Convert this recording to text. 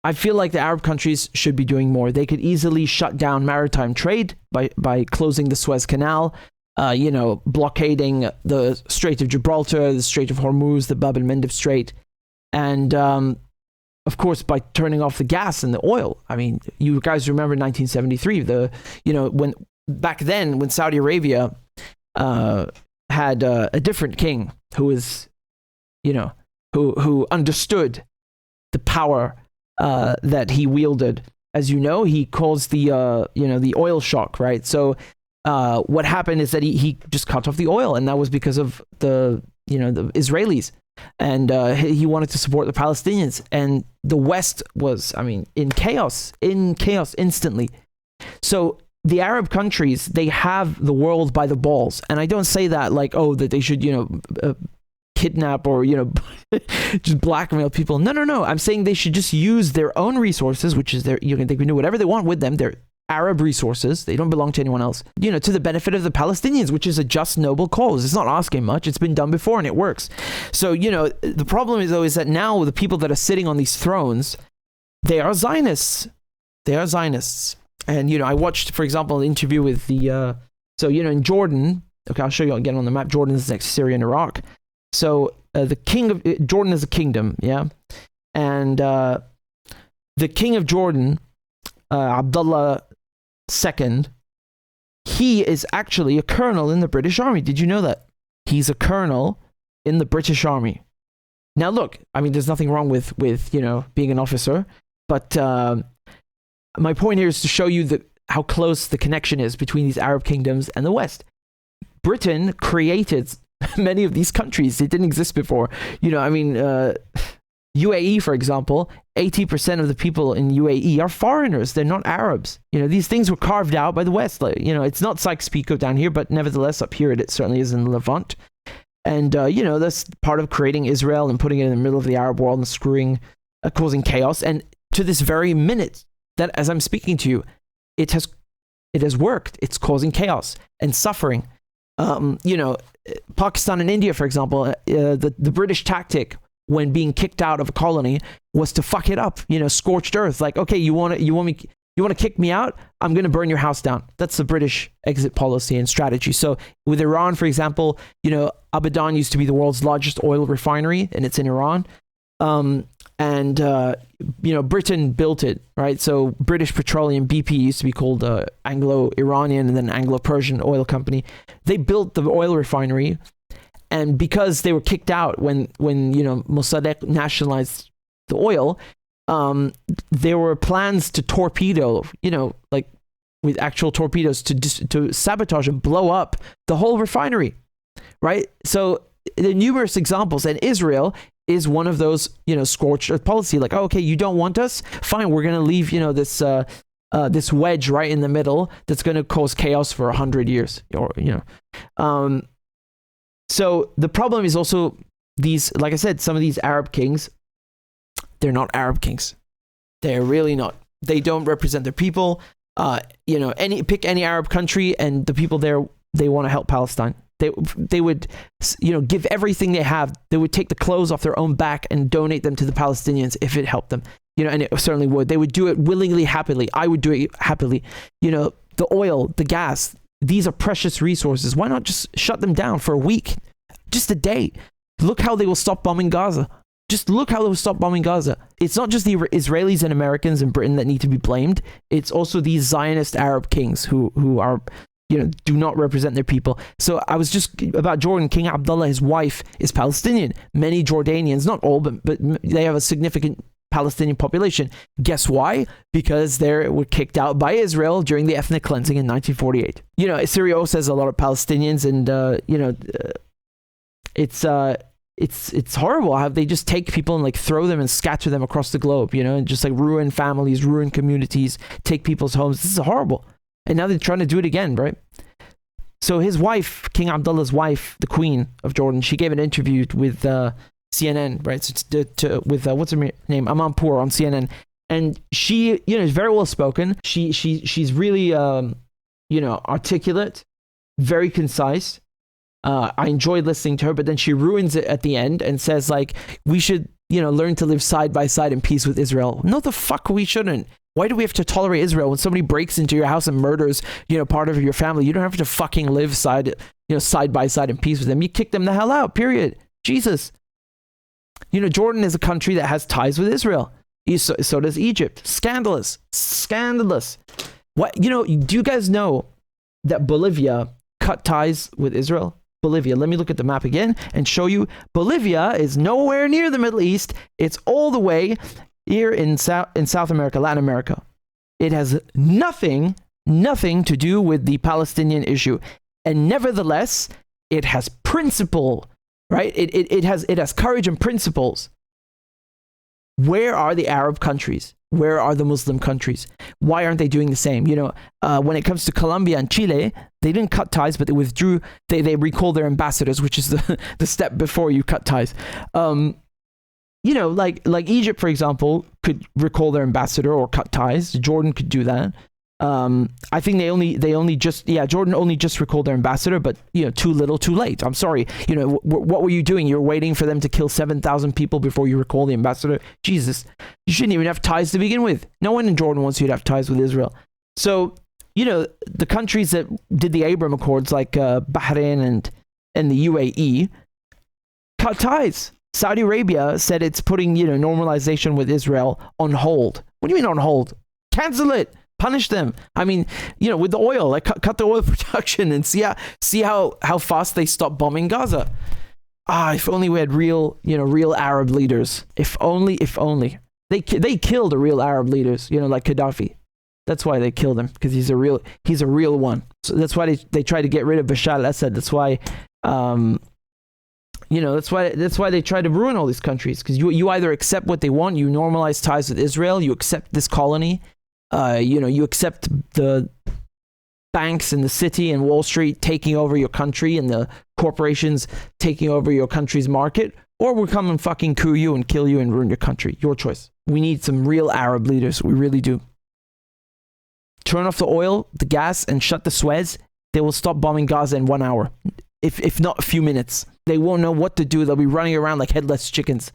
I feel like the Arab countries should be doing more. They could easily shut down maritime trade by closing the Suez Canal, blockading the Strait of Gibraltar, the Strait of Hormuz, the Bab el-Mandeb Strait, and of course by turning off the gas and the oil. I mean, you guys remember 1973, when Saudi Arabia had a different king who was, who understood the power that he wielded. As you know, he caused the oil shock, right? So what happened is that he just cut off the oil, and that was because of the Israelis, and he wanted to support the Palestinians, and the West was, in chaos instantly. So the Arab countries, they have the world by the balls, and I don't say that like, that they should, kidnap or, just blackmail people. No. I'm saying they should just use their own resources, which is they can do whatever they want with them. They're Arab resources. They don't belong to anyone else, to the benefit of the Palestinians, which is a just, noble cause. It's not asking much. It's been done before and it works. So, the problem is, though, is that now the people that are sitting on these thrones, they are Zionists. And, I watched, for example, an interview with in Jordan, okay, I'll show you again on the map. Jordan is next to Syria and Iraq. So the king of Jordan is a kingdom, yeah? And the king of Jordan, Abdullah II, he is actually a colonel in the British Army. Did you know that? He's a colonel in the British Army. Now, look, there's nothing wrong with being an officer, but my point here is to show you how close the connection is between these Arab kingdoms and the West. Britain created many of these countries. They didn't exist before. UAE, for example, 80% of the people in UAE are foreigners. They're not Arabs. These things were carved out by the West. It's not Sykes-Picot down here, but nevertheless, up here it certainly is in the Levant. And, that's part of creating Israel and putting it in the middle of the Arab world and causing chaos. And to this very minute that, as I'm speaking to you, it has worked. It's causing chaos and suffering. Pakistan and India, for example, the British tactic when being kicked out of a colony was to fuck it up, scorched earth. Like, okay, you want to kick me out? I'm going to burn your house down. That's the British exit policy and strategy. So with Iran, for example, Abadan used to be the world's largest oil refinery, and it's in Iran. Britain built it, right? So British Petroleum, BP, used to be called Anglo-Iranian and then Anglo-Persian Oil Company. They built the oil refinery, and because they were kicked out when Mossadegh nationalized the oil, there were plans to torpedo, with actual torpedoes to sabotage and blow up the whole refinery, right? So there are numerous examples, and Israel is one of those, scorched earth policy. Like, okay, you don't want us? Fine, we're going to leave, this wedge right in the middle that's going to cause chaos for 100 years. So the problem is also these, like I said, some of these Arab kings, they're not Arab kings. They're really not. They don't represent their people. Pick any Arab country, and the people there, they want to help Palestine. They would, give everything they have. They would take the clothes off their own back and donate them to the Palestinians if it helped them. And it certainly would. They would do it willingly, happily. I would do it happily. The oil, the gas, these are precious resources. Why not just shut them down for a week? Just a day. Look how they will stop bombing Gaza. Just look how they will stop bombing Gaza. It's not just the Israelis and Americans and Britain that need to be blamed. It's also these Zionist Arab kings who are, do not represent their people. So I was just about Jordan. King Abdullah, his wife, is Palestinian. Many Jordanians, not all, but they have a significant Palestinian population. Guess why? Because they were kicked out by Israel during the ethnic cleansing in 1948. Syria also has a lot of Palestinians, and it's horrible how they just take people and throw them and scatter them across the globe, and just ruin families, ruin communities, take people's homes. This is horrible. And now they're trying to do it again, right? So his wife, King Abdullah's wife, the Queen of Jordan, she gave an interview with CNN, right? So with what's her name, Amanpour on CNN, and she, is very well spoken. She's really, articulate, very concise. I enjoyed listening to her, but then she ruins it at the end and says we should learn to live side by side in peace with Israel. No, the fuck we shouldn't. Why do we have to tolerate Israel when somebody breaks into your house and murders, part of your family? You don't have to fucking live side by side in peace with them. You kick them the hell out, period. Jesus. Jordan is a country that has ties with Israel. So does Egypt. Scandalous. What, do you guys know that Bolivia cut ties with Israel? Bolivia. Let me look at the map again and show you. Bolivia is nowhere near the Middle East. It's all the way here in South America, Latin America. It has nothing to do with the Palestinian issue. And nevertheless, it has principle, right? It has courage and principles. Where are the Arab countries? Where are the Muslim countries? Why aren't they doing the same? When it comes to Colombia and Chile, they didn't cut ties, but they withdrew. They recalled their ambassadors, which is the step before you cut ties. Like Egypt, for example, could recall their ambassador or cut ties. Jordan could do that. I think Jordan only just recalled their ambassador, but too little, too late. I'm sorry. What were you doing? You're waiting for them to kill 7,000 people before you recall the ambassador. Jesus, you shouldn't even have ties to begin with. No one in Jordan wants you to have ties with Israel. So the countries that did the Abraham Accords, like Bahrain and the UAE, cut ties. Saudi Arabia said it's putting normalization with Israel on hold. What do you mean on hold? Cancel it. Punish them. I mean, with the oil, like cut the oil production and see how fast they stop bombing Gaza. If only we had real Arab leaders. If only they killed the real Arab leaders. Like Gaddafi. That's why they killed him, because he's a real one. So that's why they tried to get rid of Bashar al-Assad. That's why that's why they try to ruin all these countries, because you either accept what they want, you normalize ties with Israel, you accept this colony. You accept the banks in the city and Wall Street taking over your country and the corporations taking over your country's market, or we'll come and fucking coup you and kill you and ruin your country. Your choice. We need some real Arab leaders. We really do. Turn off the oil, the gas, and shut the Suez. They will stop bombing Gaza in 1 hour. If not a few minutes. They won't know what to do. They'll be running around like headless chickens.